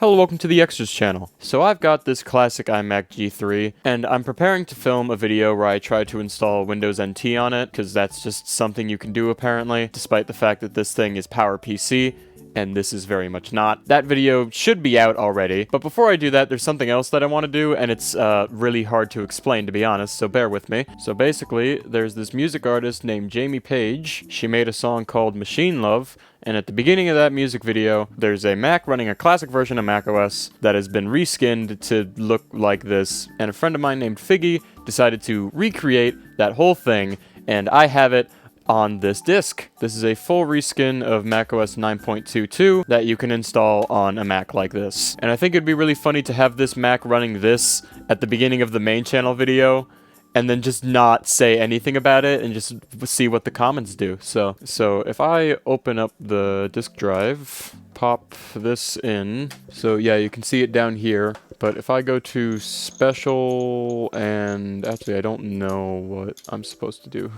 Hello, welcome to the Extras channel. So I've got this classic iMac G3, and I'm preparing to film a video where I try to install Windows NT on it, because that's just something you can do apparently, despite the fact that this thing is PowerPC, and this is very much not. That video should be out already, but before I do that, there's something else that I want to do, and it's really hard to explain, to be honest, so bear with me. So basically, there's this music artist named Paige. She made a song called Machine Love, and at the beginning of that music video, there's a Mac running a classic version of macOS that has been reskinned to look like this, and a friend of mine named Figgy decided to recreate that whole thing, and I have it on this disk. This is a full reskin of macOS 9.22 that you can install on a Mac like this. And I think it'd be really funny to have this Mac running this at the beginning of the main channel video, and then just not say anything about it and just see what the comments do. So if I open up the disk drive, pop this in, so yeah, you can see it down here, but if I go to special, and actually I don't know what I'm supposed to do.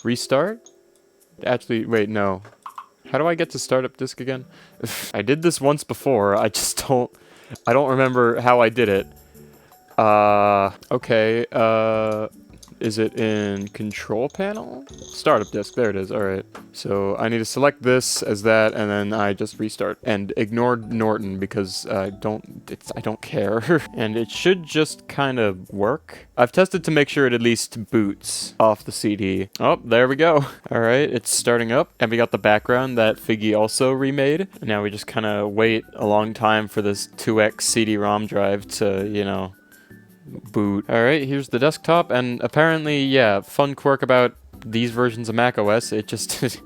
Restart? Actually, wait, no. How do I get to start up disk again? I did this once before, I don't remember how I did it. Okay, is it in control panel? Startup disk, there it is, alright. So I need to select this as that, and then I just restart. And ignore Norton, because I don't care. And it should just kind of work. I've tested to make sure it at least boots off the CD. Oh, there we go. Alright, it's starting up, and we got the background that Figgy also remade. And now we just kind of wait a long time for this 2x CD-ROM drive to, you know, boot. Alright, here's the desktop, and apparently, yeah, fun quirk about these versions of macOS, it just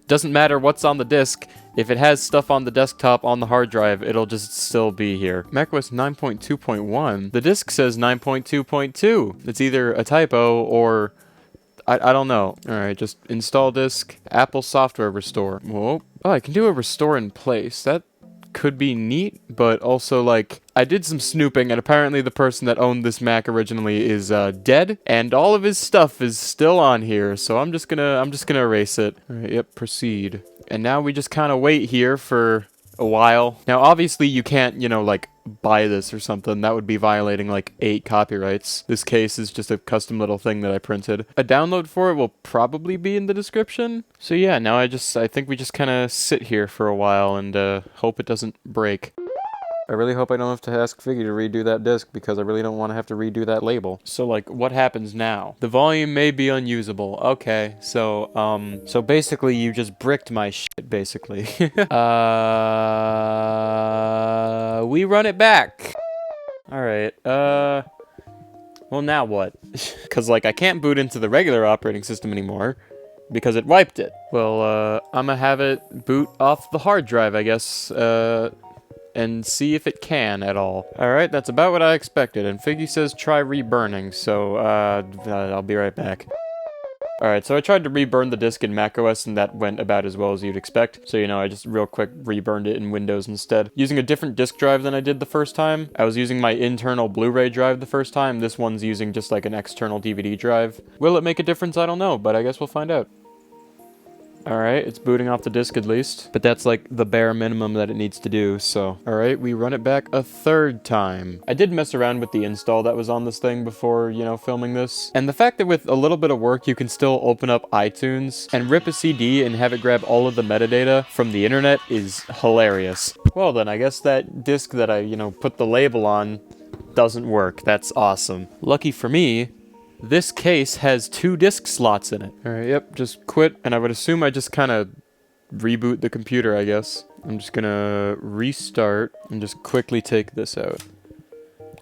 doesn't matter what's on the disk. If it has stuff on the desktop on the hard drive, it'll just still be here. macOS 9.2.1. The disk says 9.2.2. It's either a typo or I don't know. Alright, just install disk, Apple software restore. Whoa. Oh, I can do a restore in place. That could be neat, but also, like, I did some snooping, and apparently the person that owned this Mac originally is dead, and all of his stuff is still on here, so I'm just gonna erase it. Alright, yep, proceed. And now we just kind of wait here for a while. Now, obviously, you can't, you know, like, buy this or something. That would be violating, like, 8 copyrights. This case is just a custom little thing that I printed. A download for it will probably be in the description. So yeah, now I think we just kind of sit here for a while and hope it doesn't break. I really hope I don't have to ask Figgy to redo that disk, because I really don't want to have to redo that label. So, like, what happens now? The volume may be unusable. Okay, so basically you just bricked my shit, basically. We run it back. Alright, well, now what? Because, like, I can't boot into the regular operating system anymore, because it wiped it. Well, I'm gonna have it boot off the hard drive, I guess, and see if it can at all. Alright, that's about what I expected, and Figgy says try reburning, so, I'll be right back. Alright, so I tried to reburn the disk in macOS, and that went about as well as you'd expect. So, you know, I just real quick reburned it in Windows instead. Using a different disk drive than I did the first time. I was using my internal Blu-ray drive the first time. This one's using just like an external DVD drive. Will it make a difference? I don't know, but I guess we'll find out. Alright, it's booting off the disk at least, but that's like the bare minimum that it needs to do, so. Alright, we run it back a third time. I did mess around with the install that was on this thing before, you know, filming this. And the fact that with a little bit of work, you can still open up iTunes and rip a CD and have it grab all of the metadata from the internet is hilarious. Well then, I guess that disk that I, you know, put the label on doesn't work. That's awesome. Lucky for me, this case has 2 disk slots in it. Alright, yep, just quit, and I would assume I just kind of reboot the computer, I guess. I'm just gonna restart and just quickly take this out.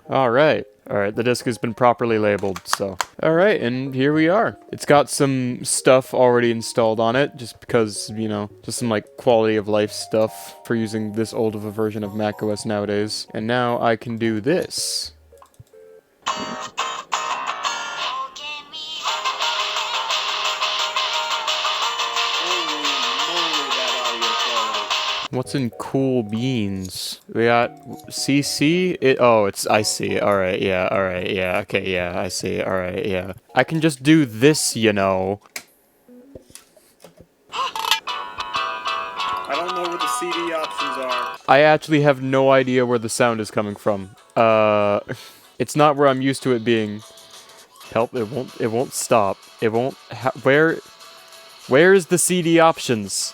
Alright. Alright, the disk has been properly labeled, so. Alright, and here we are. It's got some stuff already installed on it, just because, you know, just some, like, quality of life stuff for using this old of a version of macOS nowadays. And now I can do this. What's in cool beans? We got CC? I see. Alright, yeah, okay, yeah, I see, alright, yeah. I can just do this, you know. I don't know what the CD options are. I actually have no idea where the sound is coming from. It's not where I'm used to it being. Help, it won't stop. It won't, where's the CD options?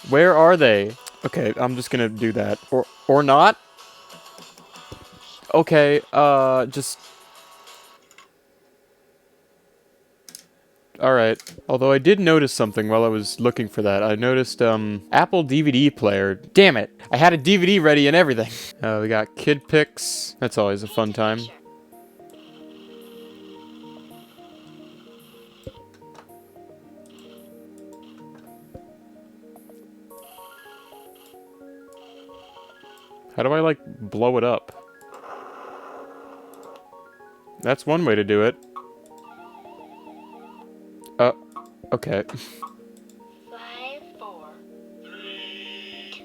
Where are they? Okay, I'm just gonna do that. Or not? Okay, just... Alright. Although I did notice something while I was looking for that. I noticed, Apple DVD player. Damn it! I had a DVD ready and everything. We got kid pics. That's always a fun time. How do I, like, blow it up? That's one way to do it. Okay. 5, 4, 3, 2,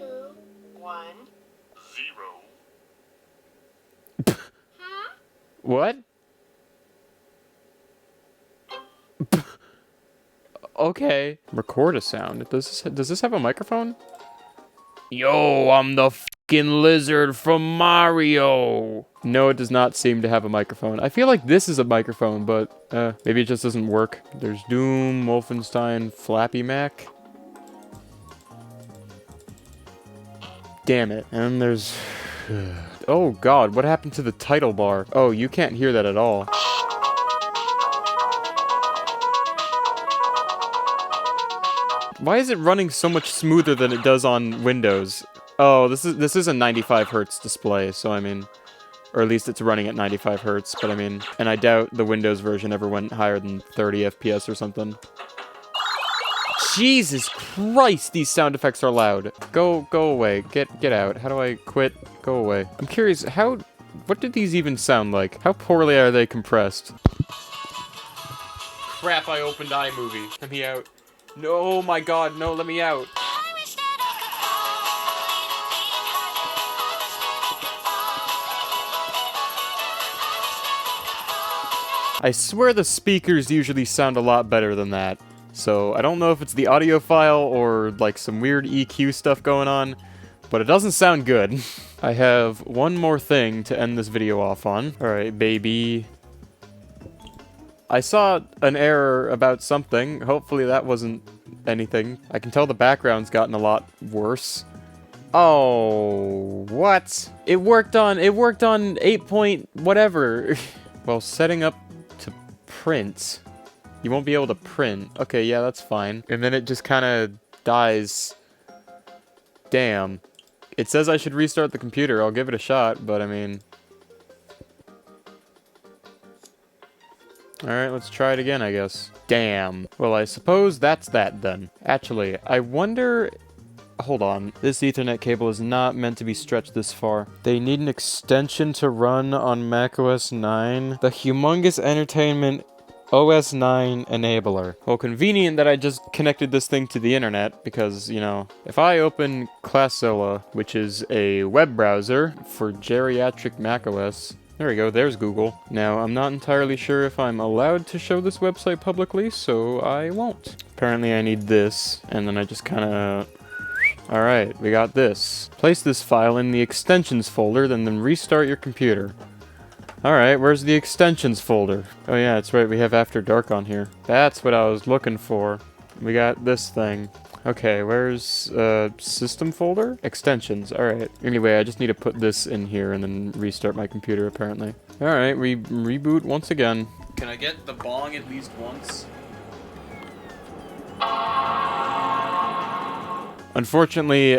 1, 0. What? Okay. Record a sound. Does this have a microphone? Yo, I'm the fucking lizard from Mario. No, it does not seem to have a microphone. I feel like this is a microphone, but maybe it just doesn't work. There's Doom, Wolfenstein, Flappy Mac. Damn it. And there's... Oh god, what happened to the title bar? Oh, you can't hear that at all. Why is it running so much smoother than it does on Windows? Oh, this is a 95 hertz display, so I mean, or at least it's running at 95 hertz, but I mean, and I doubt the Windows version ever went higher than 30 FPS or something. Jesus Christ, these sound effects are loud. Go away. Get out. How do I quit? Go away. I'm curious, what did these even sound like? How poorly are they compressed? Crap, I opened iMovie. Let me out. No, my god, no, let me out. I swear the speakers usually sound a lot better than that. So, I don't know if it's the audio file or, like, some weird EQ stuff going on, but it doesn't sound good. I have one more thing to end this video off on. Alright, baby. I saw an error about something. Hopefully that wasn't anything. I can tell the background's gotten a lot worse. Oh, what? It worked on 8 point whatever. Well, setting up to print. You won't be able to print. Okay, yeah, that's fine. And then it just kind of dies. Damn. It says I should restart the computer. I'll give it a shot, but I mean... Alright, let's try it again, I guess. Damn. Well, I suppose that's that, then. Actually, I wonder... Hold on. This Ethernet cable is not meant to be stretched this far. They need an extension to run on macOS 9. The Humongous Entertainment OS 9 enabler. Well, convenient that I just connected this thing to the internet, because, you know, if I open Classilla, which is a web browser for geriatric macOS... There we go, there's Google. Now, I'm not entirely sure if I'm allowed to show this website publicly, so I won't. Apparently I need this, and then I just kinda... Alright, we got this. Place this file in the extensions folder, then restart your computer. Alright, where's the extensions folder? Oh yeah, that's right, we have After Dark on here. That's what I was looking for. We got this thing. Okay, where's, system folder? Extensions, alright. Anyway, I just need to put this in here and then restart my computer, apparently. Alright, we reboot once again. Can I get the bong at least once? Unfortunately,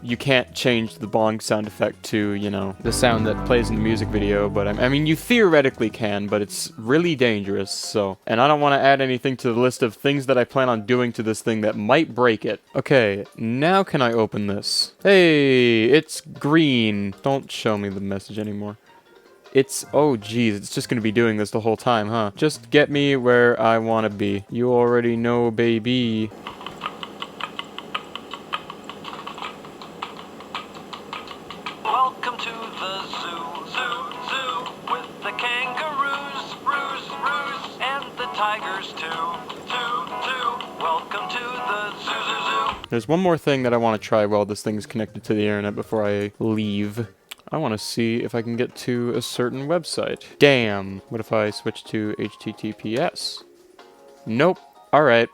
you can't change the bong sound effect to, you know, the sound that plays in the music video, but I mean, you theoretically can, but it's really dangerous, so... And I don't want to add anything to the list of things that I plan on doing to this thing that might break it. Okay, now can I open this? Hey, it's green. Don't show me the message anymore. It's... Oh, geez, it's just gonna be doing this the whole time, huh? Just get me where I want to be. You already know, baby. Welcome to the zoo, with the kangaroos, roos, and the tigers too. Welcome to the zoo. There's one more thing that I want to try while this thing's connected to the internet before I leave. I want to see if I can get to a certain website. Damn. What if I switch to HTTPS? Nope. Alright.